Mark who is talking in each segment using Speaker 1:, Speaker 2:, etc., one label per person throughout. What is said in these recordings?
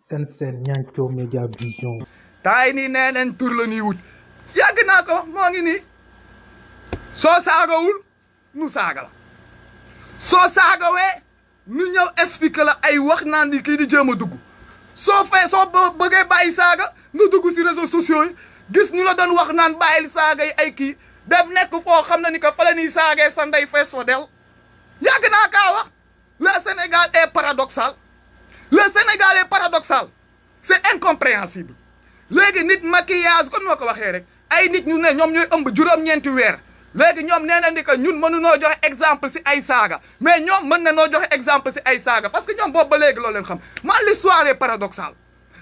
Speaker 1: seen Nianthio Média Vision.
Speaker 2: taay nii nee nañ tur la ñuy wut yàgg naa ko moo ngi nii soo saagawul nu saaga la soo saagawee nu ñëw expliquer la ay wax naan di kii di jéem a dugg soo bëggee bàyyi saaga nga dugg si réseaux sociaux yi gis ñu la doon wax naan bàyyil saaga yi ay kii dem nekk foo xam ne ni que fa la ñuy saagee sa ndey fees fa del yàgg naa kaa wax le Sénégal est paradoxal le Sénégal est paradoxal c'est incompréhensible léegi nit maquillage comme ma ko waxee rek ay nit ñu ne ñoom ñooy ëmb juróom-ñeenti weer léegi ñoom nee na ni que ñun mënunoo joxe exemple si ay saaga mais ñoom mën na noo joxe exemple si ay saaga parce que ñoom boobu ba léegi loolu leen xam man l'histoire est paradoxale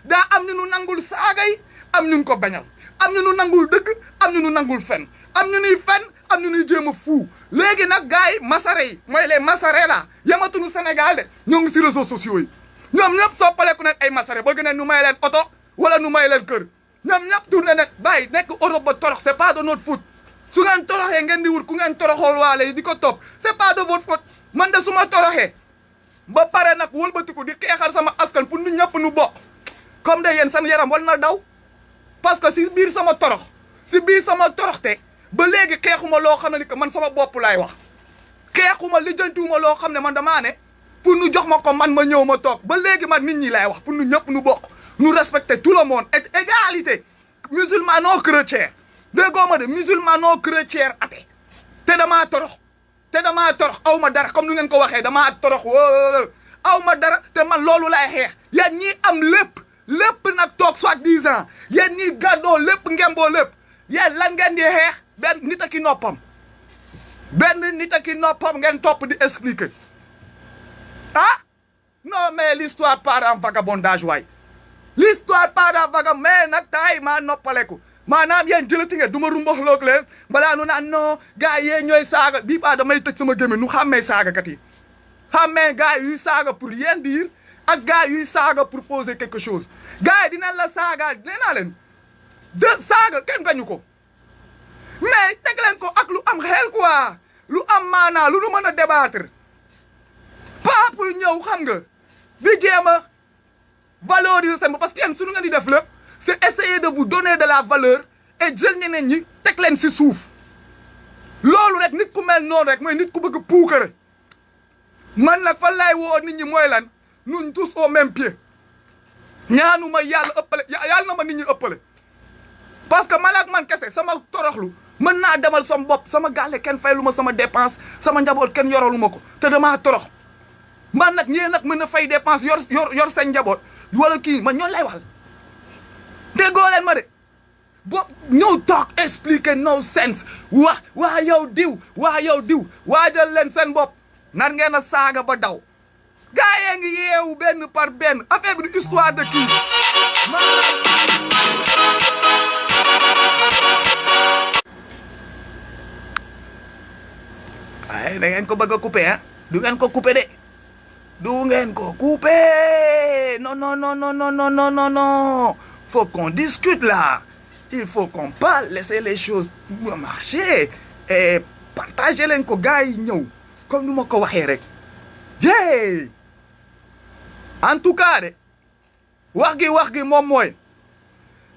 Speaker 2: daa am ñu nu nangul saaga yi am ñu ko bañal am ñu nu nangul dëgg am ñu nu nangul fen am ñu nuy fen am ñu nuy jéem a fuu léegi nag gars yi masare yi mooy les masare la yamatuñu Sénégal de ñoo ngi si réseaux sociaux yi ñoom ñëpp soppaleku nag ay masare bëgg ne nu may leen oto wala nu may leen kër ñoom ñëpp tourné ne bàyyi nekk Europe ba torox c'est pas de notre faute su ngeen toroxee ngeen di wut ku ngeen toroxol waale yi di ko topp c'est pas de votre faute man de su ma toroxee ba pare nag wëlbatiku di xeexal sama askan pour nu ñëpp nu bokk comme de yéen seen yaram wal na daw parce que si biir sama torox si biir sama toroxte ba léegi xeexuma loo xam ne ni que man sama bopp laay wax xeexuma lijjantiwuma loo xam ne man damaa ne pour nu jox ma ko man ma ñëw ma toog ba léegi man nit ñi laay wax pour nu ñëpp nu bokk nu respecter tout le monde et égalité musulman non chrétien déggoo ma de musulman non chrétien athée te damaa torox aw ma dara comme nu ngeen ko waxee damaa torox aw ma dara te man loolu laay xeex yéen ñi am lépp nag toog soi-disant yéen ñi gàddoo lépp ngemboo lépp yéen lan ngeen di xeex benn nit a ki noppam ngeen topp di expliquer ah non mais l'histoire part en vagabondage waay l'histoire part en vagabondage mais nag taay maa noppaleku maanaam yéen jëlati ngeen du ma rumbaxloog leen balaa nu naan non gars yee ñooy saaga bii baa damay tëj sama gémmiñ nu xàmmee saagakat yi xàmmee gars yuy saaga pour rien dire ak gars yuy saaga pour poser quelque chose gars yi dinañ la saaga nee naa leen de saaga kenn bañu ko mais teg leen ko ak lu am xel quoi lu am maanaa lu nu mën a débattre pas pour ñëw xam nga di jéem a valoriser seen parce que yéen suñu ngeen di def lépp c'est essayer de vous donner de la valeur et jël ñeneen ñi teg leen si suuf loolu rek nit ku mel noonu rek mooy nit ku bëgg puukare man nag fan laay woo nit ñi mooy lan nous tous au même pied ñaanuma yàlla ëppale yàlla na ma nit ñi ëppale parce que man ak man kese sama toroxlu mën naa demal sama bopp sama gàlle kenn faylu ma sama dépense sama njaboot kenn yoralu ma ko te damaa torox man nag ñee nag mën na fay dépense yor seen njaboot wala kii man ñoon lay waxal déggoo leen ma de bo ñëw toog expliquer no sense waa yow diw waajal leen seen bopp nar ngeen a saaga ba daw gaa yee ngi yeewu benn par benn affaire bi du histoire de kii ay da ngeen ko bëgg a couper hein du ngeen ko couper de du ngeen ko couper non faut qu'on discute là il faut qu'on parle laisser les choses marcher et partager leen ko gars yi ñëw comme nu ma ko waxee rek yéey en tout cas de wax gi moom mooy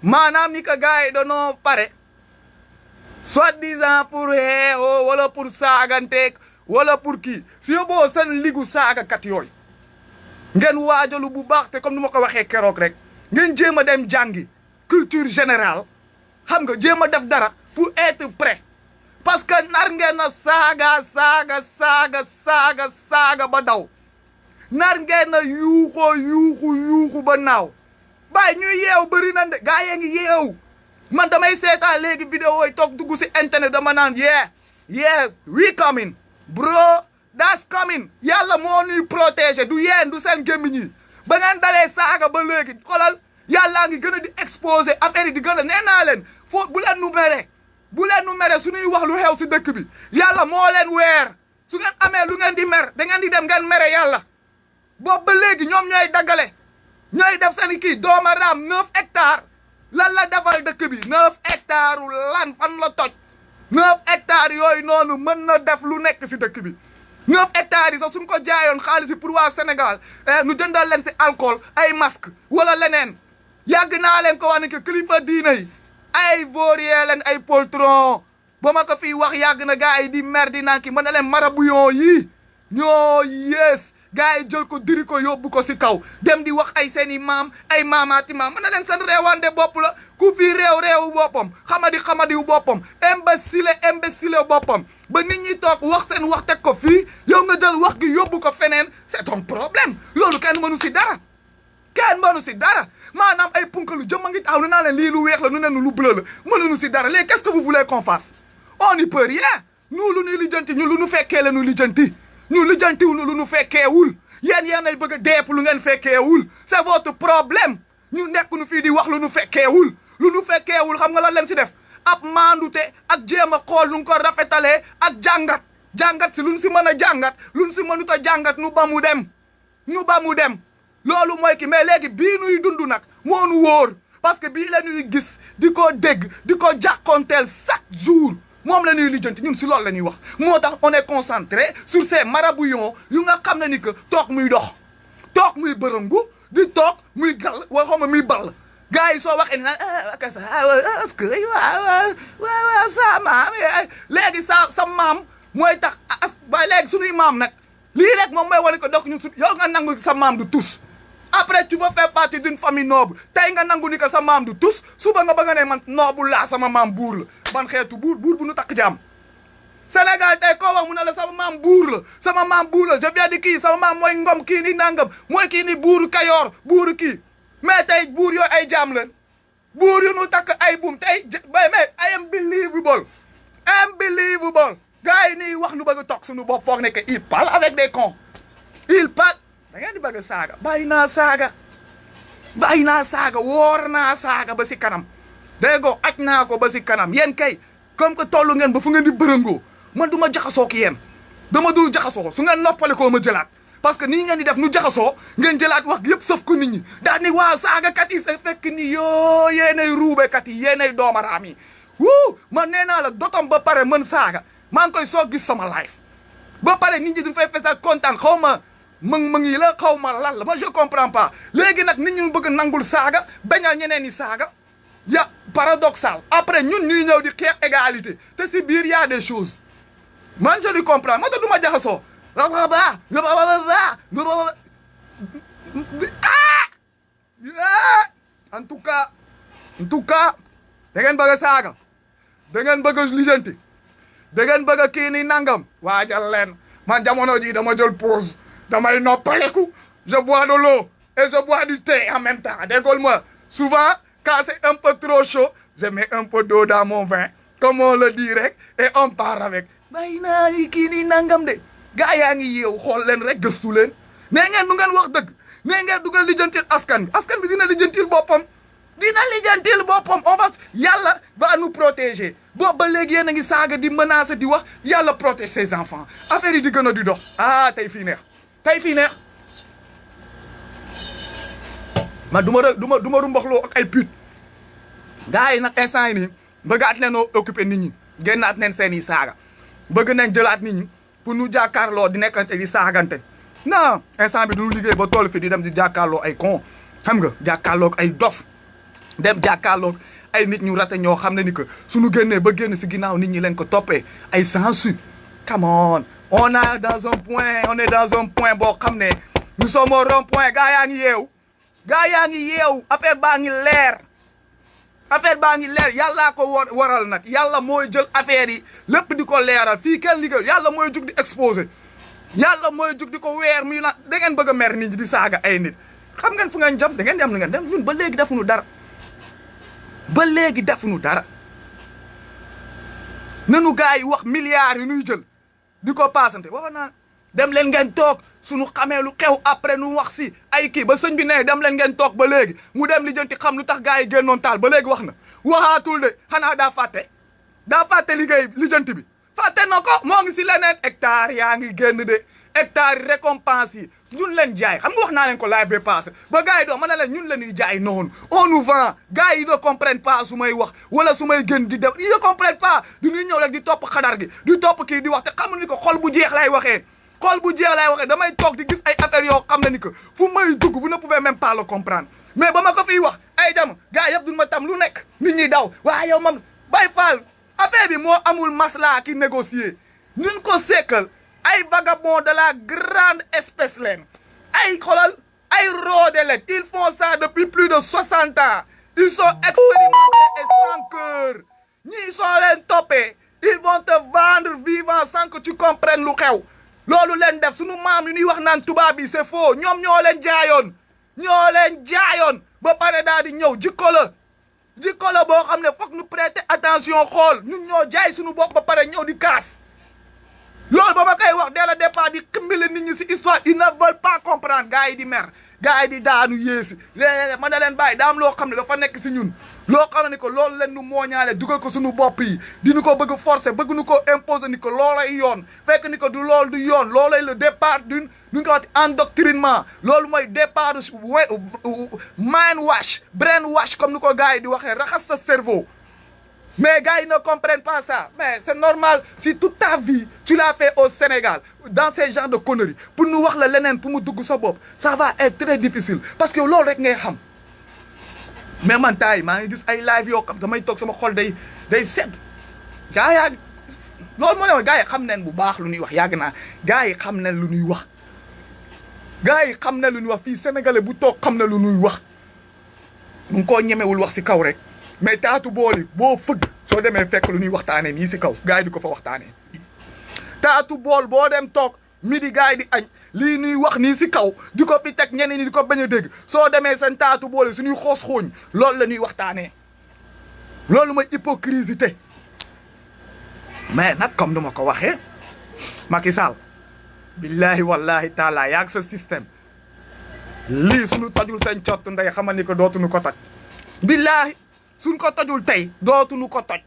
Speaker 2: maanaam ni ko gars yi danoo pare soi-disant pour wala pour saaganteeg wala pour kii si yóbboo seen ligu saagakat yooyu ngeen waajalu bu baax te comme nu ma ko waxee keroog rek ngeen jéem a dem jàngi culture générale xam nga jéem a def dara pour être prêt parce que nar ngeen a saaga ba daw nar ngeen a yuuxu ba naaw bàyyi ñuy yeew bëri na de gaa yee ngi yeew man damay seetaan léegi vidéo yi toog dugg si internet dama naan yeah we coming bro that's coming yàlla moo ñuy protéger du yeen du seen gémmiñ yi ba ngeen dalee saaga ba léegi xoolal yàllaa ngi gën a di exposer affaire yi di gën a nee naa leen foo bu leen nu mere suñuy wax lu xew si dëkk bi yàlla moo leen weer su ngeen amee lu ngeen di mer da ngeen di dem ngeen mere yàlla boobu ba léegi ñoom ñooy daggale ñooy def seen kii dooma raam 9 hectares lan la defal dëkk bi 9 hectares lan fan la toj 9 hectares yooyu noonu mën na def lu nekk si dëkk bi 9 hectares yi sax suñ ko jaayoon xaalis bi pour waa Sénégal nu jëndal leen si alcool ay masque wala leneen yàgg naa leen ko wax ne que kilifa diina yi ay vaurier leen ay poltron ba ma ko fii wax yàgg na gars yi di mer di naan ki mën na leen marabuyon yi ñoo yées gars yi jël ko diri ko yóbbu ko si kaw dem di wax ay seeni maam ay maamaati maam mën na leen seen réewande bopp la ku fi réewu boppam xamadiwu boppam imbécile boppam ba nit ñi toog wax seen wax teg ko fii yow nga jël wax gi yóbbu ko feneen c'est ton problème loolu kenn mënu si dara maanaam ay punkalu jëmma ngi taxaw nu naa leen lii lu weex la nu ne lu bleu la mënuñu si dara léegi qu'est-ce que vous voulez qu'on fasse on n'y peut rien nous lu ñuy lijjanti ñu lu nu fekkee la nu lijjanti ñu lijjantiwul lu nu fekkeewul yéen ay bëgg a deep lu ngeen fekkeewul c'est votre problème ñu nekk nu fii di wax lu nu fekkeewul xam nga lan leen si def ab maandute ak jéem a xool nu ko rafetalee ak jàngat si lu nu si mën a jàngat lu nu si mënut a jàngat nu ba mu dem loolu mooy ki mais léegi bii nuy dund nag moo nu wóor parce que bii la ñuy gis di ko dégg di ko jàkkoonteel chaque jour moom la ñuy lijjanti ñun si loolu la ñuy wax moo tax on est concentré sur ces marabouillons yu nga xam ne ni que toog muy dox toog muy bërëngu di toog muy gàll wala xaw ma muy ball gars yi soo waxee ne kasa est-ce que waaw sa maam léegi sa maam mooy tax ba léegi suñuy maam nag lii rek moom mooy wane ko donc ñun yow nga nangu sa maam du tus après tu veux faire partie d'une famille noble tey nga nangu ni que sa maam du tus suba nga bëgg ne man noble laa sama maam buur la ban xeetu buur bu nu takk jaam Sénégal tey koo wax mu ne la sama maam buur la je viens di kii sama maam mooy ngom kii ni nangam mooy kii ni buuru Kayoor buuru kii mais tey buur yooyu ay jaam leen buur yu nu takk ay buum tey mais unbelievable gars yi nii wax nu bëgg a toog suñu bopp foog ne que il parle avec des cons il parle da ngeen di bëgg a saaga bàyyi naa saaga woor naa saaga ba si kanam dégg nga aj naa ko ba si kanam yéen kay comme que tollu ngeen ba fu ngeen di bërëngoo man du ma jaxasoo ak yéen dama dul jaxasoo su ngeen noppale koo ma jëlaat parce que nii ngeen di def nu jaxasoo ngeen jëlaat wax yëpp sëf ko nit ñi daal ni waa saagakat yi sa fekk ni yoo yéenay ruubekat yi yéenay doomaraam yi wuu man nee naa la dotom ba pare mën saaga maa ngi koy soog gis sama life ba pare nit ñi duñ fay fesal kontaan xaw ma mëng yi la xaw ma lan la ma je comprends pas léegi nag nit ñu bëgg nangul saaga bañal ñeneen ñi saaga ya paradoxal après ñun ñuy ñëw di xeex égalité te si biir y a des choses man je lui comprends moo tax du ma jaxasoo en tout cas da ngeen bëgg a saaga da ngeen bëgg a lijjanti da ngeen bëgg a kii ni nangam waajal leen man jamono ji dama jël pause damay noppaleku je bois de l'eau et je bois du thé en même temps déggoo-moi souvent quand c'est un peu trop chaud je mets un peu d'eau dans mon vin comme on le dit rek et on part avec bàyyi naa yi kii nii nangam de gaa yaa ngi yeew xool leen rek gëstu leen nee ngeen du ngeen wax dëgg nee ngeen du ngeen lijjantil askan bi dina lijjantil boppam on va yàlla va nous protéger boobu ba léegi yéen a ngi saaga di menacer di wax yàlla protège ses enfants affaire yi di gën a di dox tey fii neex man du ma rumbaxloo ak ay pute gars yi nag instant yi nii bëggaat leen occupé nit ñi génnaat neen seen i saaga bëgg nañ jëlaat nit ñi pour ñu jàkkaarloo di nekkante di saagante non instant bi duñu liggéey ba toll fi di dem di jàkkaarloo ay con xam nga jàkkaarloo ay dof dem jàkkaarloo ay nit ñu rate ñoo xam ne ni que suñu génnee ba génn si ginnaaw nit ñi leen ko toppee ay censure come on on est dans un point boo xam ne nous sommes au rond point gaa yaa ngi yeew affaire baa ngi leer yàllaa ko waral nag yàlla mooy jël affaire yi lépp di ko leeral fii kenn liggéey yàlla mooy jug di exposé yàlla mooy jug di ko weer muy na da ngeen bëgg a mer nit ñi di saaga ay nit xam ngeen fu ngeen jëm da ngeen di am lu ngeen dem ñun ba léegi defuñu dara nanu gars yi wax milliards yi nuy jël di ko paasante waxoon naa dem leen ngeen toog suñu xamee lu xew après nu wax si ay kii ba sëñ bi ne dem leen ngeen toog ba léegi mu dem lijjanti xam lu tax gars yi génnoon taal ba léegi wax na waxaatul de xanaa daa fàtte liggéey lijjanti bi fàtte na ko moo ngi si leneen hectare yaa ngi génn de hectare récompense yi ñun leen jaay xam nga wax naa leen ko live bi passé ba gars yi doo mën na leen ñun la ñuy jaay noonu on nous vend gars yi ne comprennent pas su may wax wala su may gën di def ils ne comprennent pas du ñuy ñëw rek di topp xadar gi di topp kii di wax te xamul ni ko xol bu jeex lay waxee xool bu jeex laay waxee damay toog di gis ay affaires yoo xam ne ni que fu may dugg vous ne pouvez même pas le comprendre mais ba ma ko fiy wax ay jam gars yëpp duñ ma tam lu nekk nit ñi daw waaye yow moom Baye Fall affaire bi moo amul masla ki négocier ñun ko sekkal ay vagabond de la grande espèce leen ay xolal ay roode leen ils font ça depuis plus de 60 ans ils sont expérimentés et sans cœur ñii soo leen toppee ils vont te vendre vivant sans que tu comprennes lu xew loolu leen def sunu maam yu ñuy wax naan tubaab bi c'est faux ñoom ñoo leen jaayoon ba pare daal di ñëw jikko la boo xam ne foog ñu prêter attention xool ñun ñoo jaay suñu bopp ba pare ñëw di kaas loolu ba ma koy wax dès le départ di ximbale nit ñi si histoire ils ne veulent pas comprendre gars yi di mer gars yi di daanu yéesi léeg-léeg ma ne leen bàyyi daam loo xam ne dafa nekk si ñun loo xam ne ni ko loolu leen nu mooñaale dugal ko suñu bopp yi di ñu ko bëgg forcer bëgg nu ko imposer ni ko loolay yoon fekk ni ko du loolu du yoon loolay le départ d'une ñu ko wax endoctrinement loolu mooy départ mind wash brain wash comme ni ko gars yi di waxee raxas sa cerveau mais gars yi ne comprennent pas ça mais c'est normal si toute ta vie tu l'as fait au Sénégal dans ces genres de conneries pour nous wax la leneen pour mu dugg sa bopp ça va être très difficile parce que loolu rek ngay xam mais man taay maa ngi gis ay live yoo xam damay toog sama xol day sedd gars yaa loolu moo ne gars yi xam nañ bu baax lu ñuy wax yàgg naa gars yi xam nañ lu ñuy wax gars yi xam nañ lu ñuy wax fii sénégalais bu toog xam na lu ñuy wax mu ngi koo ñemewul wax si kaw rek mais taatu bool yi boo fëgg soo demee fekk lu ñuy waxtaanee nii si kaw gars yi di ko fa waxtaanee taatu bool boo dem toog midi gars yi di añ lii ñuy wax nii si kaw di ko fi teg ñeneen ñi di ko bañ a dégg soo demee seen taatu bool yi suñuy xoos xooñ loolu la ñuy waxtaanee loolu mooy hypocrisie mais nag comme ni ma ko waxee Macky Sall billahi wallahi taala yaag sa système lii suñu tojul seen cott ndey xamal ni ko dootuñu ko toj billahi suñ ko tojul tey dootuñu ko toj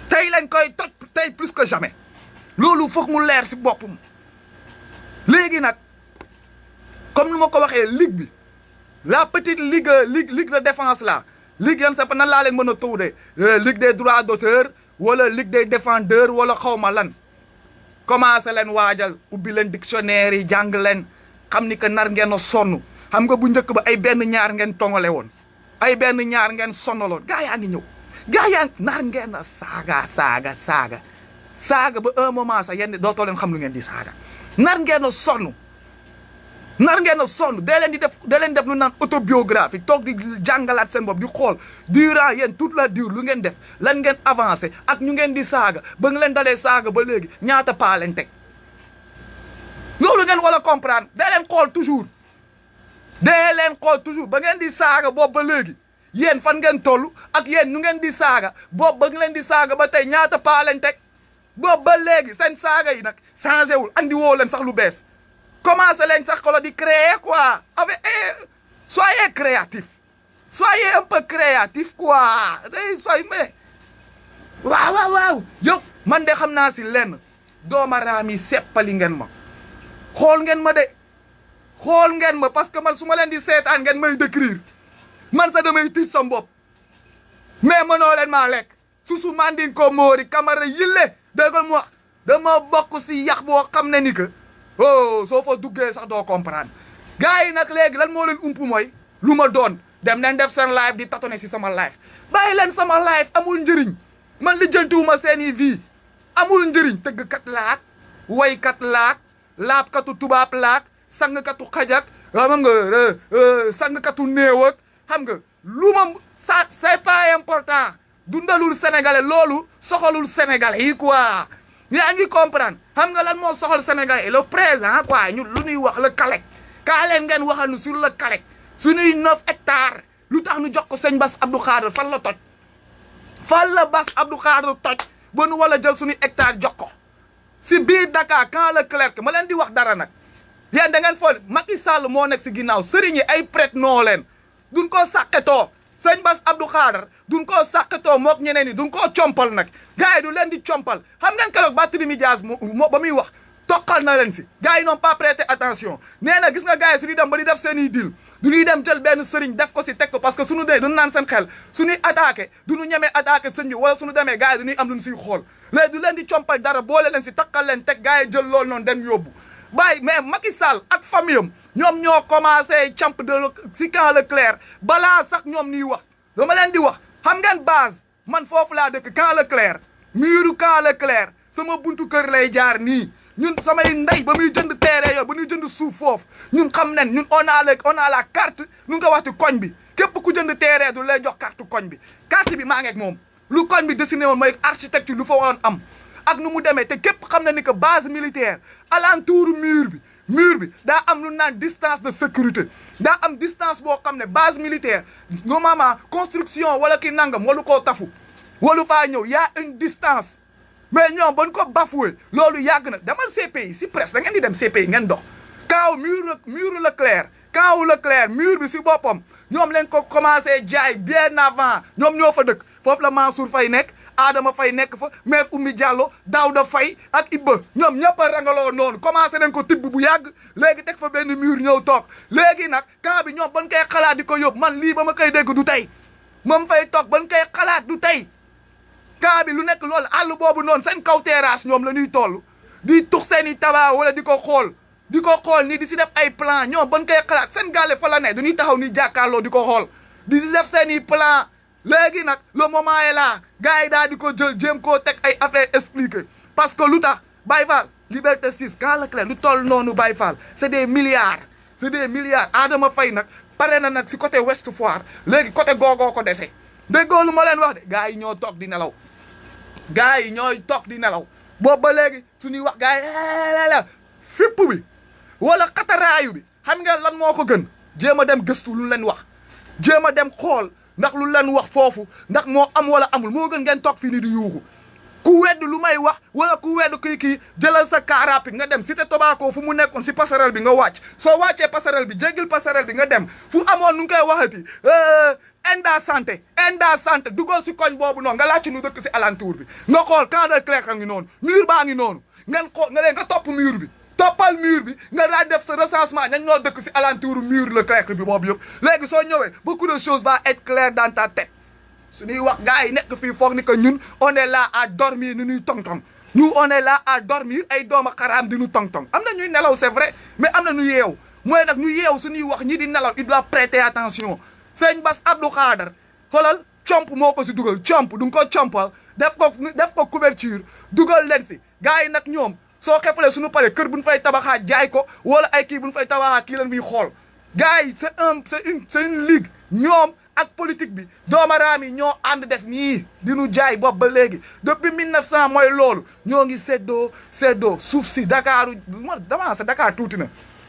Speaker 2: tey lañ koy toj tey plus que jamais loolu foog mu leer si boppam léegi nag comme ni ma ko waxee ligue bi la petite ligue de défense là ligue yan sa nan laa leen mën a tuddee ligue des droits d'auteur wala ligue des défendeurs wala xawma lan commencé leen waajal ubbi leen dictionnaire yi jàng leen xam ni que nar ngeen a sonn xam nga bu njëkk ba ay benn ñaar ngeen tongale woon ay benn ñaar ngeen sonnaloon gaa yaa ngi ñëw gaa yaa nar ngeen a saaga ba un moment sax yenn dootoo leen xam lu ngeen di saaga nar ngeen a sonn dee leen def lu naan autobiographie toog di jàngalaat seen bopp di xool durant yéen toute la durée lu ngeen def lan ngeen avancé ak ñu ngeen di saaga ba nga leen dalee saaga ba léegi ñaata paa leen teg loolu ngeen wala comprendre dee leen xool toujours ba ngeen di saaga boobu ba léegi yéen fan ngeen toll ak yéen ñu ngeen di saaga boobu ba nga leen di saaga ba tey ñaata paa leen teg boobu ba léegi seen saaga yi nag changé wul andi woo leen sax lu bees commencez leen sax xolo di créer quoi avec soyez créatif soyez un peu créatif quoi soyez mais waaw yow man de xam naa si lenn dooma raam yi seppali ngeen ma xool ngeen ma parce que man su ma leen di seetaan ngeen may décrire man sa damay tiit sa bopp mais mënoo leen maa lekk susu mandin ko moori Camara yille déggal mu wax dama bokk si yax boo xam ne ni que soo fa duggee sax doo comprendre gars yi nag léegi lan moo leen ump mooy lu ma doon dem nañ def seen live di tatone si sama live bàyyi leen sama live amul njëriñ man li jëntuwuma seeni vie amul njëriñ tëggkat laak waykat laak laabkatu tubaab laak sangkatu xajak xam nga sangkatu néew ak xam nga lu ma ça c'est pas important dundalul sénégalais loolu soxalul sénégalais yi quoi yaa ngi comprendre xam nga lan moo soxal sénégalais yi le présent quoi ñu lu ñuy wax le CALEC kaa leen ngeen waxal nu sur le CALEC suñuy 9 hectares lu tax ñu jox ko sëñ Bass Abdou Khadre fan la toj fan la Bass Abdou Khadre toj ba nu wala jël suñuy hectares jox ko si biir Dakar quand le clerc ma leen di wax dara nag yéen da ngeen fool Macky Sall moo nekk si ginnaaw sëriñ yi ay prêtre noo leen duñ ko sàqetoo sëñ Bass Abdou Khadre duñ ko sàqetoo mook ñeneen ñi duñ koo compal nag gars yi du leen di compal xam ngeen keroog Barthélémy Dias moo ba muy wax toqal na leen si gars yi n'ont pas prêté attention nee na gis nga gars yi su di dem ba di def seen i deal du ñuy dem jël benn sëriñ def ko si teg ko parce que suñu dee duñu naan seen xel suñuy attaqué duñu ñemee attaqué sëñ bi wala suñu demee gars yi du ñuy am lu ñu siy xool léegi du leen di compal dara boole leen si takkal leen teg gars yi jël loolu noonu dem yóbbu bàyyi mais Macky Sall ak famille am ñoom ñoo commencé camp de si camp Leclerc balaa sax ñoom ñuy wax dama leen di wax xam ngeen base man foofu laa dëkk camp Leclerc muru camp Leclerc sama buntu kër lay jaar nii ñun samay ndey ba muy jënd terrain yo ba ñuy jënd suuf foofu ñun xam nañ ñun on a la carte nu nga wax ci koñ bi képp ku jënd terrain du lay jox carte koñ bi carte bi maa ngi ak moom lu koñ bi dessiné woon mooy architecture lu fa waroon am ak nu mu demee te képp xam na ni que base militaire alentour mur bi daa am lu naan distance de sécurité daa am distance boo xam ne base militaire normalement construction wala ki nangam walu koo tafu walu faa ñëw y a une distance mais ñoom bañ ko bafoué loolu yàgg na demal CPI si presse da ngeen di dem CPI ngeen dox kaaw muru Leclerc kaawu Leclerc mur bi si boppam ñoom leen ko commencé jaay bien avant ñoom ñoo fa dëkk foofu la Mansour Faye nekk Adama Faye nekk fa maire Oumy Diallo Daouda Faye ak Ibba ñoom ñëpp a rangaloo noonu commencé nañ ko tibb bu yàgg léegi teg fa benn mur ñëw toog léegi nag camp bi ñoom bañ koy xalaat di ko yóbbu man lii ba ma koy dégg du tey moom fay toog bañ koy xalaat du tey camp bi lu nekk loolu àll boobu noonu seen kaw terrasse ñoom la ñuy toll di tux seen i tabac wala di ko xool nii di si def ay plan ñoom bañ koy xalaat seen gàlle fa la ne du ñuy taxaw ni jàkkaarloo di ko xool di si def seen i plan léegi nag le moment est là gars yi daal di ko jël jéem koo teg ay affaire expliqué parce que lu tax Baye Fall Liberté 6 camp Leclerc lu toll noonu Baye Fall c'est des milliards Adama Faye nag pare na nag si côté Ouest Foire léegi côté googoo ko dese déggoo lu ma leen wax de gars yi ñoo toog di nelaw gars yi ñooy toog di nelaw boobu ba léegi suñuy wax gars yi la fipp bi wala xataraayu bi xam nga lan moo ko gën jéem a dem gëstu lu leen wax jéem a dem xool ndax lu leen wax foofu ndax moo am wala amul moo gën ngeen toog fii ni di yuuxu ku wedd lu may wax wala ku wedd kii jëlal sa car rapide nga dem Cité Tobacco fu mu nekkoon si passerelle bi nga wàcc soo wàccee passerelle bi jéggil passerelle bi nga dem fu amoon nu ngi koy waxati Enda santé dugal si koñ boobu noonu nga laaj nu dëkk si alentour bi nga xool camp Leclerc a ngi noonu mur baa ngi noonu ngeen xool nga topp mur bi toppal mur bi nga daal def sa recensement ñan ñoo dëkk si alentour mur Leclerc bi boobu yëpp léegi soo ñëwee beaucoup de choses va être clair dans ta tête suñuy wax gars yi nekk fii foog ni que ñun on est là à dormir ni ñuy tong-tong nous on est là à dormir ay dooma xaraam di ñu tong-tong am na ñuy nelaw c'est vrai mais am na ñu yeew mooy nag ñu yeew suñuy wax ñi di nelaw il doit prêter attention sëñ Bass Abdou Khadre xoolal comp moo ko si dugal comp du nga ko compal def ko couverture dugal leen si gars yi nag ñoom soo xefalee suñu paree kër bu ñu fay tabaxaat jaay ko wala ay kii bu ñu fay tabaxaat kii leen fiy xool gars yi c'est une ligue ñoom ak politique bi doomaraam yi ñoo ànd def nii di ñu jaay bopp ba léegi depuis 1900 mooy loolu ñoo ngi séddoo suuf si Dakar dama sa Dakar tuuti na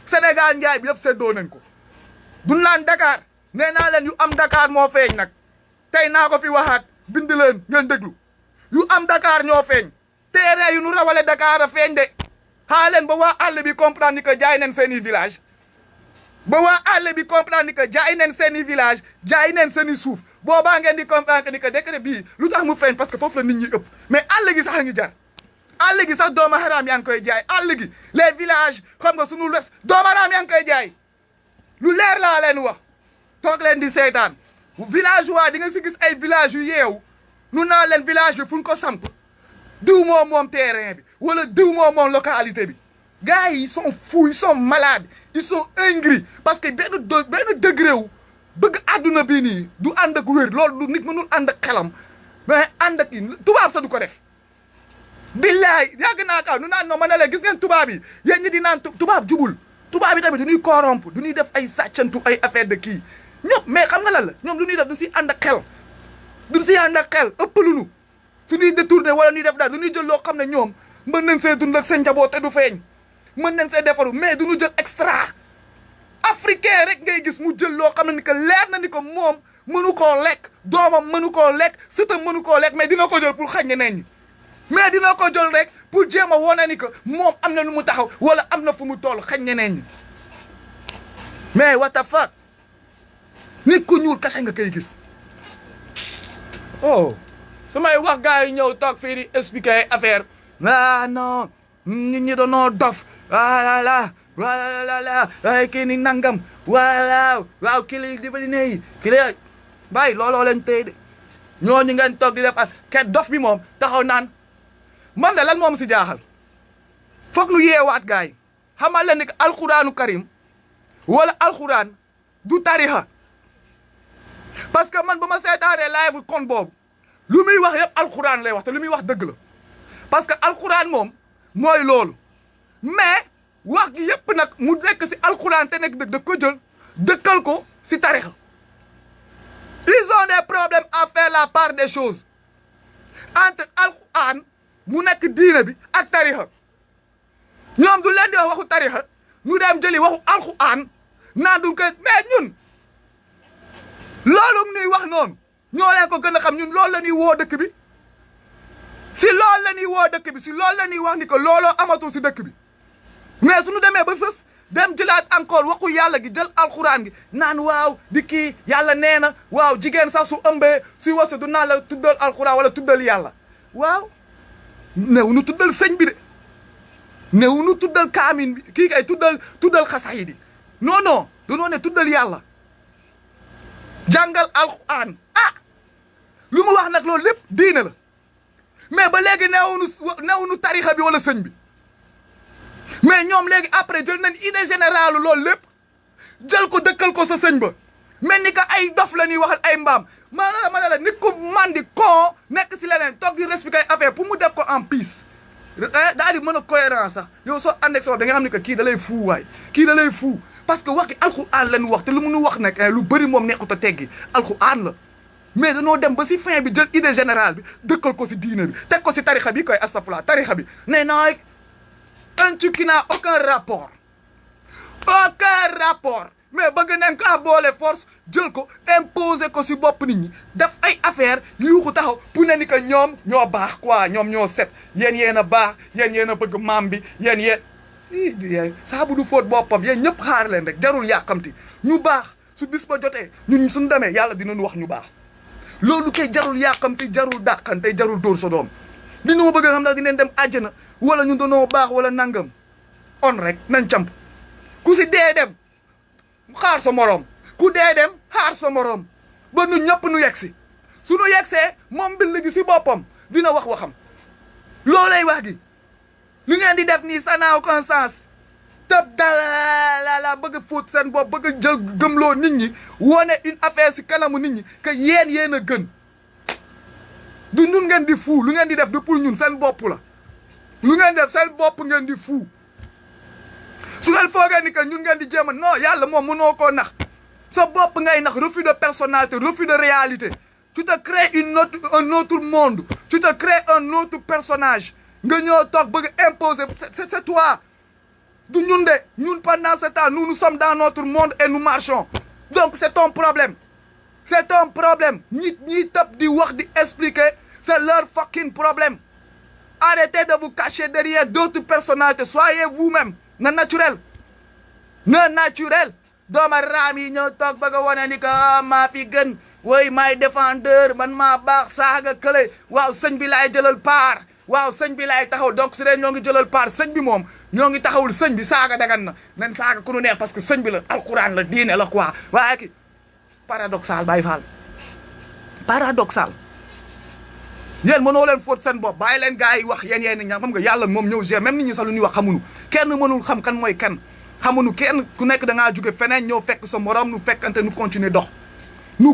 Speaker 2: Sénégal njaay bi yëpp séddoo nañ ko du naan Dakar nee naa leen yu am Dakar moo feeñ nag tey naa ko fi waxaat bind leen ngeen déglu yu am Dakar ñoo feeñ terrain yu nu rawale Dakar a feeñ de xaa leen ba waa àll bi comprendre ni que jaay nañ seen i village ba waa àll bi comprendre ni que jaay nañ seen i village jaay nañ seen i suuf boobaa ngeen di comprendre ni que décret bii lu tax mu feeñ parce que foofu la nit ñi ëpp mais àll gi sax a ngi jar àll gi sax dooma xaraam yaa ngi koy jaay àll gi les villages xam nga sunu les dooma xaraam yaa ngi koy jaay lu leer laa leen wax toog leen di seetaan village waa di nga si gis ay village yu yeewu nu naa leen village bi fu ñu ko samp diw moom terrain bi wala diw moom localité bi gars yi ils sont fous ils sont malades ils sont aigris parce que benn degré wu bëgg àdduna bii nii du ànd ak wér loolu du nit mënul ànd ak xelam mais ànd ak tubaab sa du ko def billaay yàgg naa kaw nu naan non ma ne la gis ngeen tubaab yi yéen ñi di naan tubaab jubul tubaab yi tamit du ñuy corrompre du ñuy def ay sàccantu ay affaire de kii ñëpp mais xam nga lan la ñoom lu ñuy def du si ànd ak xel du si ànd ak xel ëpp lu nu su ñuy détourné wala ñuy def daal du ñuy jël loo xam ne ñoom mën nañ see dund ak seen njaboot te du feeñ mën nañ see defaru mais du ñu jël extra africain rek ngay gis mu jël loo xam ne ni que leer na ni ko moom mënu koo lekk doomam mënu koo lekk sëtam mënu koo lekk mais dina ko jël pour xañ ñeneen ñi mais dina ko jël rek pour jéem a wane ni que moom am na lu mu taxaw wala am na fu mu toll xañ ñeneen ñi mais what the fuck nit ku ñuul kese nga koy gis oh su may wax gars yi ñëw toog fii di expliquer affaire ah non nit ñi doonoo dof ah là voilà ay kii ni nangam waaw kii lay defali ne kii lay bàyyi looloo leen tey de ñooñu ngeen toog di def ak kenn dof bi moom taxaw naan man de lan moom si jaaxal foog nu yeewaat gars yi xamal leen ni que alxuraanu karim wala alxuraan du tarixa parce que man ba ma seetaanee live kon boobu lu muy wax yëpp alxuraan lay wax te lu muy wax dëgg la parce que alxuraan moom mooy loolu mais wax gi yëpp nag mu nekk si alxuraan te nekk dëgg daf ko jël dëkkal ko si tarixa ils ont des problèmes à faire la part des choses entre alxuraan mu nekk diine bi ak tarixa ñoom du leen di wax waxu tarixa ñu dem jëli waxu alxuraan naan du ko mais ñun loolu ñuy wax noonu ñoo leen ko gën a xam ñun loolu la ñuy woo dëkk bi si loolu la ñuy woo dëkk bi si loolu la ñuy wax ni que looloo amatul si dëkk bi mais suñu demee ba sës dem jëlaat encore waxu yàlla gi jël alxuraan gi naan waaw di kii yàlla nee na waaw jigéen sax su ëmbee si wasa du naan la tuddal alxuraan wala tuddal yàlla waaw néew nu tuddal sëñ bi de néew nu tuddal kaamin bi kii kay tuddal xasaay di non danoo ne tuddal yàlla jàngal alxuraan lu mu wax nag loolu lépp diine la mais ba léegi neew nu tarixa bi wala sëñ bi mais ñoom léegi après jël nañ idée générale loolu lépp jël ko dëkkal ko sa sëñ ba mel ni que ay dof la ñuy waxal ay mbaam ma ne la nit ko mandi koo nekk si leneen toog di expliquer affaire pour mu def ko en peace daal di mën a cohérence sax yow soo ànd ak sa da nga xam ne que kii da lay fuu waay kii da lay fuu parce que waxi alxuraan lañu wax te lu mu nu wax nag lu bëri moom nekkut a teggi alxuraan la mais danoo dem ba si fin bi jël idée générale bi dëkkal ko si diine bi teg ko si tarixa bi koy astafurlah tarixa bi nee naa un truc qui n'a aucun rapport mais bëgg nañ ko boole force jël ko imposer ko si bopp nit ñi def ay affaire yuuxu taxaw pour ne ni que ñoom ñoo baax quoi ñoom ñoo set yéen a baax yéen a bëgg maam bi yéen saabu du fóot boppam yéen ñëpp xaar leen rek jarul yàqamti ñu baax su bis ba jotee ñun suñu demee yàlla dinañu wax ñu baax loolu kay jarul yàqamti jarul dàqante jarul dóor sa doom li ñu ma bëgg xam ne dinañ dem àjjana wala ñu doonoo baax wala nangam on rek nañ camp ku si dee dem xaar sa morom ku dee dem xaar sa morom ba nu ñëpp nu yegg si suñu yeggsee moom mbil gi si boppam dina wax waxam loolay wax gi li ngeen di def nii ça n'a aucun sens tëb dala bëgg fóot seen bopp bëgg jël gëmloo nit ñi wone une affaire si kanamu nit ñi que yéen a gën du ñun ngeen di fuu lu ngeen di def du pour ñun seen bopp la lu ngeen def seen bopp ngeen di fuu su ngeen foogee ni que ñun ngeen di jéem a non yàlla moom mënoo koo nax sa bopp ngay nax refus de personnalité refus de réalité tu te crées un autre monde tu te crées un autre personnage nga ñëw toog bëgg imposer c'est toi du ñun de ñun pendant ce temps nous sommes dans notre monde et nous marchons donc c'est ton problème ñi tëb di wax di expliquer c'est leur fucking problème arrêtez de vous cacher derrière d'autres personnalités soyez vous-même na naturel dooma raam yi ñëw toog bëgg a wane ni que maa fi gën woy maay défendeur man maa baax saaga kële waaw sëñ bi laay jëlal paar waaw sëñ bi laay taxaw donc su dee ñoo ngi jëlal paar sëñ bi moom ñoo ngi taxawul sëñ bi saaga dagan na nen saaga ku nu neex parce que sëñ bi la alxuraan la diine la quoi waaye ki paradoxal Baye Fall paradoxal yéen mënoo leen fóot seen bopp bàyyi leen gars yi wax yéen ña xam nga yàlla moom ñëw gère même nit ñi sax lu ñuy wax xamuñu kenn mënul xam kan mooy kan xamuñu kenn ku nekk da ngaa jóge feneen ñëw fekk sa morom nu fekkante nu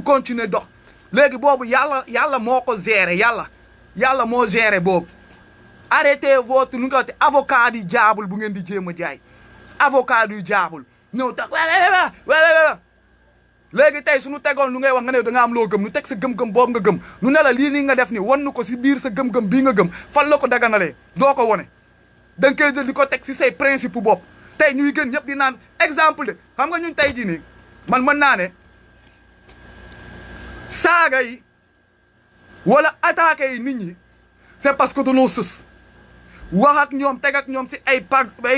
Speaker 2: continuer dox léegi boobu yàlla moo ko géré yàlla moo géré boobu arrêtez votre nu nga waxee avocat yu jaabul bu ngeen di jéem a jaay avocat yu jaabul ñëw tax léegi tey suñu tegoon lu ngay wax nga ne da nga am loo gëm nu teg sa gëm-gëm boobu nga gëm nu ne la lii nii nga def ni wan nu ko si biir sa gëm-gëm bii nga gëm fan la ko daganalee doo ko wone da nga koy jël di ko teg si say principe bopp tey ñuy gën ñëpp di naan exemple de xam nga ñun tey jii nii man mën naa ne saaga yi wala attaqué yi nit ñi c'est parce que dañoo sës wax ak ñoom teg ak ñoom si ay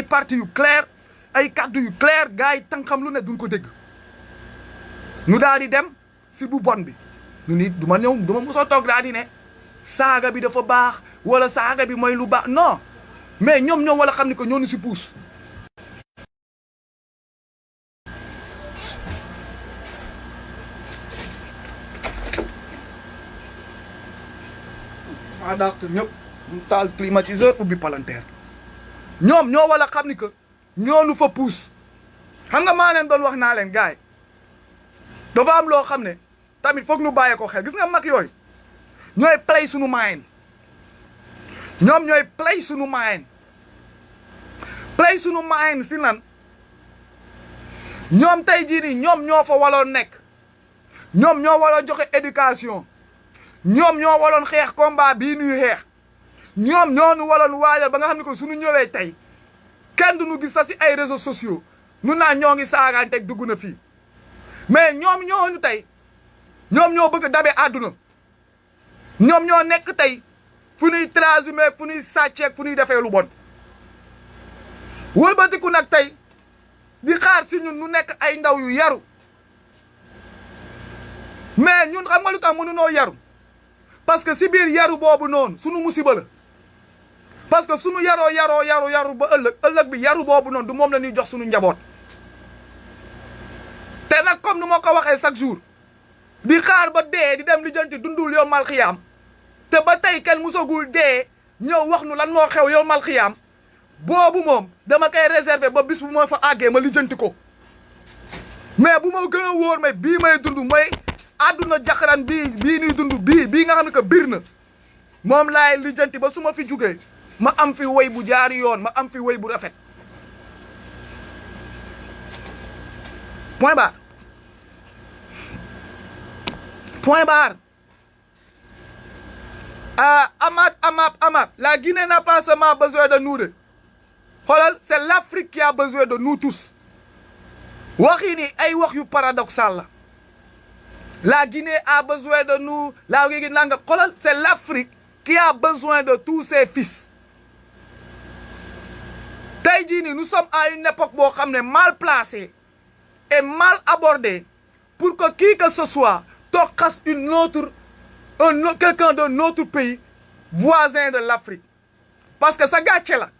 Speaker 2: parti yu clair ay kaddu yu clair gars yi tan xam lu ne duñ ko dégg ñu daal di dem si bu bon bi ñu ni du ma mosoo toog daal di ne saaga bi dafa baax wala saaga bi mooy lu baax non mais ñoom wala xam ni ko ñoo ñu si puus maa dàq ñëpp ñu taal climatiseur ubbi palanteer ñoom ñoo wala xam ni que ñoo nu fa puus xam nga maa leen doon wax naa leen gars yi dafa am loo xam ne tamit foog nu bàyyee ko xel gis nga mag yooyu ñooy play sunu maayen ñoom ñooy play sunu maayen si nan ñoom tey jii nii ñoom ñoo fa waloon nekk ñoom ñoo waloon joxe éducation ñoom ñoo waloon xeex combat bii nuy xeex ñoom ñoo nu waloon waajal ba nga xam ne ko suñu ñëwee tey kenn du nu gis sa si ay réseaux sociaux nu naan ñoo ngi saagaanteeg dugg na fii mais ñoom ñooñu tey ñoom ñoo bëgg dabe àdduna ñoom ñoo nekk tey fu ñuy transhumé fu ñuy sàcceeg fu ñuy defee lu bon wëlbatiku nag tey di xaar si ñun nu nekk ay ndaw yu yaru mais ñun xam nga lu tax mënunoo yaru parce que si biir yaru boobu noonu sunu musiba la parce que sunu yaru ba ëllëg bi yaru boobu noonu du moom la ñuy jox sunu njaboot te nag comme nu ma ko waxee chaque jour di xaar ba dee di dem lijjanti dundul yow mal xiyaam te ba tey kenn musagul dee ñëw wax nu lan moo xew yow mal xiyaam boobu moom dama koy réserver ba bis bu ma fa àggee ma lijjanti ko mais bu ma gën a wóor mais bii may dund mooy àdduna jaxaran bii nuy dund bii nga xam ne que biir na moom laay lijjanti ba su ma fi jugee ma am fi woy bu jaari yoon ma am fi woy bu rafet point barre Amath la Guinée n'a pas seulement besoin de nous de xoolal c'est l'Afrique qui a besoin de nous tous waxi ni ay wax yu paradoxal la Guinée a besoin de nous la Guinée nanga xoolal c'est l'Afrique qui a besoin de tous ses fils tey jii nii nous sommes à une époque boo xam ne mal placée et mal abordée pour que qui que ce soit toog xas quelqu'un de notre pays voisin de l'Afrique parce que sa gàcce la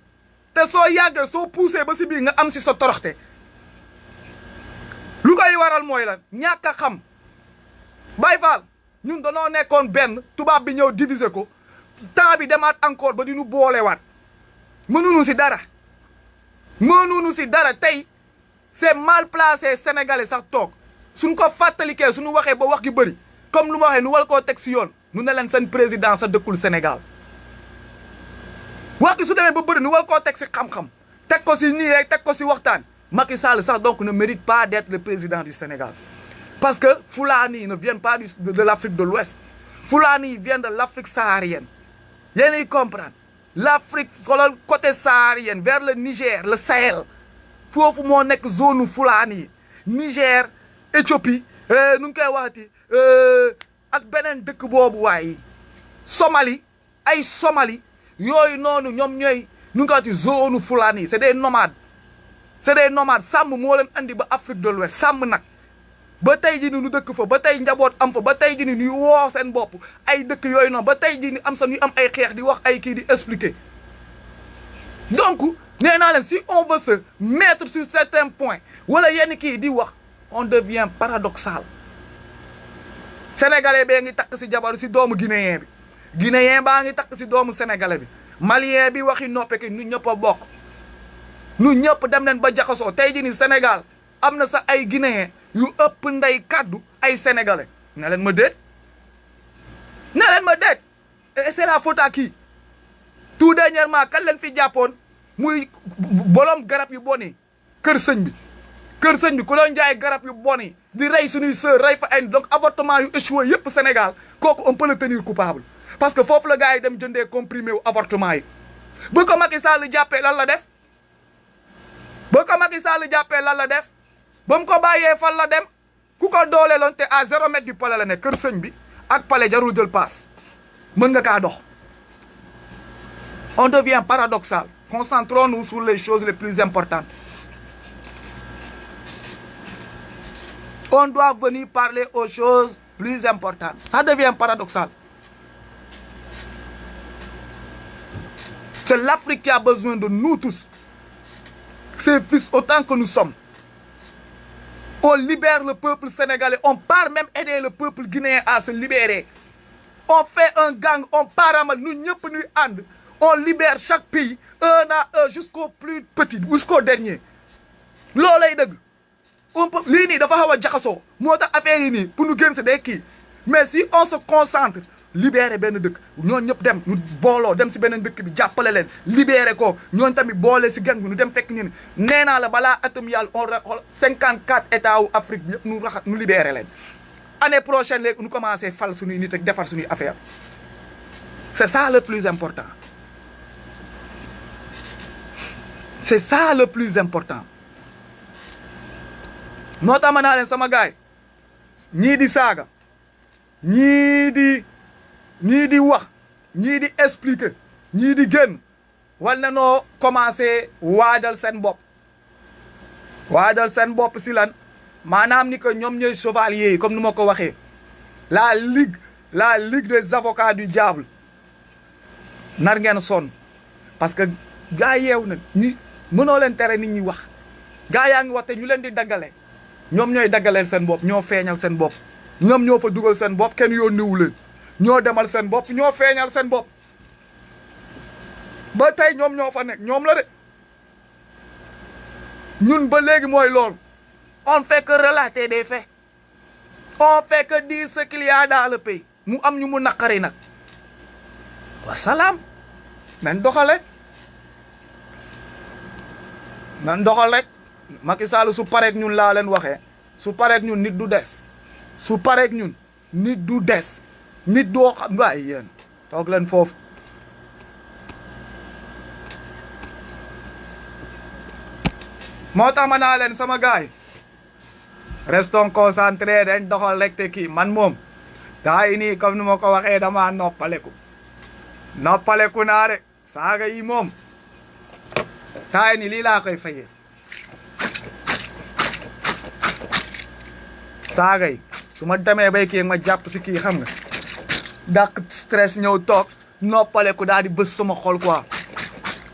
Speaker 2: te soo yàggee soo poussé ba si biir nga am si sa toroxte lu koy waral mooy la ñàkk a xam Baye Fall ñun danoo nekkoon benn tubaab bi ñëw diviser ko temps bi demaat encore ba di nu boolewaat mënuñu si dara tey c'est mal placé sénégalais sax toog suñ ko fàttalikee suñu waxee ba wax gi bëri comme lu ma waxee nu wal koo teg si yoon nu ne leen seen président sa dëkkul Sénégal wax gi su demee ba bëri nu wal koo teg si xam-xam teg ko si nii rek teg ko si waxtaan Macky Sall sax donc ne mérite pas d'être le président du Sénégal parce que Fulani ne viennent pas de l'Afrique de l'Ouest Fulani viennent de l'Afrique saharienne yéen comprendre l'Afrique xoolal côté saharienne vers le Niger le Sahel foofu moo nekk zone Fulani Niger Éthiopie nu ngi koy waxati ak beneen dëkk boobu waaye Somalie ay Somalie yooyu noonu ñoom ñooy nu ngi koy waxati zone Fulani c'est des nomades sàmm moo leen andi ba Afrique de l'Ouest sàmm nag ba tey jii ni nu dëkk fa ba tey njaboot am fa ba tey jii ni ñuy woo seen bopp ay dëkk yooyu noonu ba tey jii ni am sa ñuy am ay xeex di wax ay kii di expliquer donc nee naa leen si on veut se mettre sur certains points wala yenn kii di wax on devient paradoxal sénégalais bee ngi takk si jabaru si doomu guinéen bi guinéen baa ngi takk si doomu sénégalais bi malien bi waxi noppe ki nu ñëpp a bokk nu ñëpp dem nañ ba jaxasoo tey jii ni Sénégal am na sax ay guinéen yu ëpp ndey kaddu ay sénégalais ne leen ma déet et c'est la faute à qui tout dernièrement kan leen fi jàppoon muy bolom garab yu boni kër sëñ bi ku doon jaay garab yu boni di rey suñuy sœur rey fa ay donc avortement yu échoué yëpp Sénégal kooku on peut le tenir coupable parce que foofu la gars yi dem jëndee comprimé wu avortement yi bu ko Macky Sall jàppee lan la def ba mu ko bàyyee fan la dem ku ko dooleeloon te à 0 mètre du palais la ne kër sëñ bi ak palais jarul jël paas mën nga kaa dox on devient paradoxal concentrons-nous sur les choses les plus importantes on doit venir parler aux choses plus importantes ça devient paradoxal c'est l'Afrique qui a besoin de nous tous ses fils autant que nous sommes. On libère le peuple sénégalais. On part même aider le peuple guinéen à se libérer. on fait un gang on paramal nous ñëpp ñuy ànd on libère chaque pays un à un jusqu'au plus petit jusqu'au dernier loolay dëgg on peut lii nii dafa xaw a jaxasoo moo tax affaire yi nii pour ñu génn si day kii mais si on se concentre libérer benn dëkk ñooñu ñëpp dem ñu booloo dem si beneen dëkk bi jàppale leen libérer ko ñooñu tamit boole si gang bi ñu dem fekk ñu ne nee naa la balaa atum yàlla on 54 états wu Afrique bi yëpp ñu raxas ñu libérer leen année prochaine léegi ñu commencé fal suñuy nit ak defar suñuy affaire c'est ça le plus important c'est ça le plus important moo tax ma naa leen sama gaay ñii di saaga ñii di wax ñii di expliquer ñii di génn wal na noo commencé waajal seen bopp si lan maanaam ni que ñoom ñooy chevaliers yi comme ni ma ko waxee la ligue des avocats du diable nar ngeen sonn parce que gaa yeew na ñi mënoo leen tere nit ñi wax gaa yaa ngi wax te ñu leen di daggale ñoom ñooy daggaleel seen bopp ñoo feeñal seen bopp ñoom ñoo fa dugal seen bopp kenn yónniwu leen ñoo demal seen bopp ñoo feeñal seen bopp ba tey ñoom ñoo fa nekk ñoom la de ñun ba léegi mooy loolu on fait que relater des faits on fait que dire ce qu'il y a dans le pays mu am ñu mu naqari nag wasalaam nan doxal rek Macky Sall su pareeg ñun laa leen waxee su pareeg ñun nit du des su pareeg ñun nit du des nit doo xam waaye yéen toog leen foofu moo tax ma naa leen sama gaay restons concentrés dañ doxal rek te kii man moom daa yi nii comme ni ma ko waxee dama noppaleku naa de saaga yi moom daa yi nii lii laa koy fayee saaga yi su ma demee bay kii ma jàpp si kii xam nga dàq stress ñëw toog noppaleku daal di bës sama xol quoi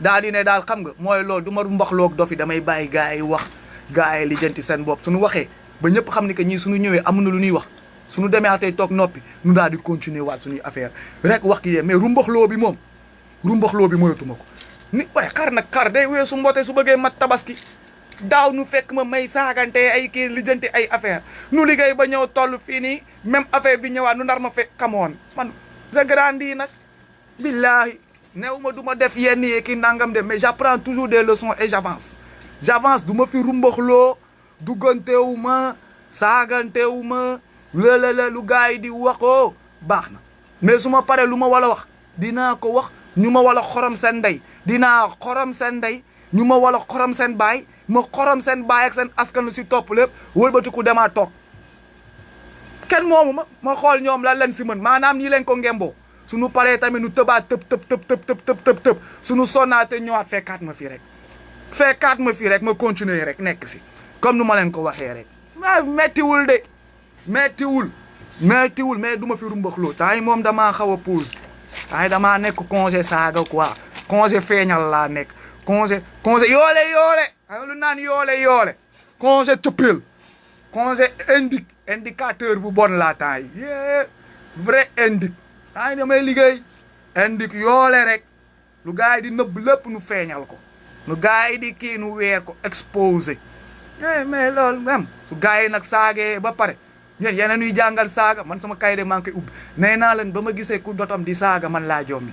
Speaker 2: daal di ne daal xam nga mooy loolu du ma mbaxloog dofi damay bàyyi gars yi wax gars yi lijjanti seen bopp suñu waxee ba ñëpp xam ni que ñii suñu ñëwee amuñu lu ñuy wax suñu demee tey toog noppi ñu daal di continuer waat suñuy affaire rek wax ki yee mais rumbaxloo bi moom moyatuma ko nit waaye xar day weesu mboote su bëggee mat tabaski daaw nu fekk ma may saagante ay kii lijjanti ay affaire nu liggéey ba ñëw toll fii nii même affaire bi ñëwaat nu nar ma fekk xamoon man j'ai grandi nag billahi néew ma du ma def yenn yi kii nangam de mais j'apprends toujours des leçons et j'avance du ma fi rumbaxloo duggantewu ma saagantewu ma lëlëla lu gars yi di waxoo baax na mais su ma paree lu ma wala wax dinaa ko wax ñu ma wala xorom seen ndey dinaa xorom seen ndey ñu ma wala xorom seen baay ma xorom seen baay ak seen askan si topp lépp wëlbatiku demaa toog kenn moomu ma xool ñoom lan leen si mën maanaam ñi leen ko ngemboo suñu paree tamit nu tëbaat tëb suñu sonnaate ñëwaat fekkaat ma fii rek ma continuer rek nekk si comme nu ma leen ko waxee rek waaw mettiwul mais du ma fi rumbaxloo temps yi moom damaa xaw a pause temps yi damaa nekk congé saaga quoi congé feeñal laa nekk congé yoole xam lu naan yoole congé cëppeel congé indicateur bu bon laa temps yi vrai temps yi damay liggéey yoole rek lu gars yi di nëbb lépp nu feeñal ko lu gars yi di kii nu weer ko exposé mais loolu même su gars yi nag saagee ba pare ñeen yeneen ñuy jàngal saaga man sama kay de maa ngi koy ubbi nee naa leen ba ma gisee ku dotom di saaga man laa jommi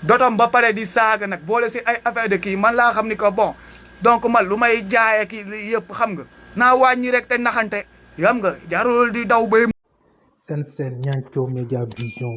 Speaker 2: dotom ba pare di saaga nag boole si ay affaire de kii man laa xam ni ko bon donc man lu may jaayee kii yëpp xam nga naa wàññi rek te naxante xam nga jarul di daw bay
Speaker 1: Sen Nianthio Média Vision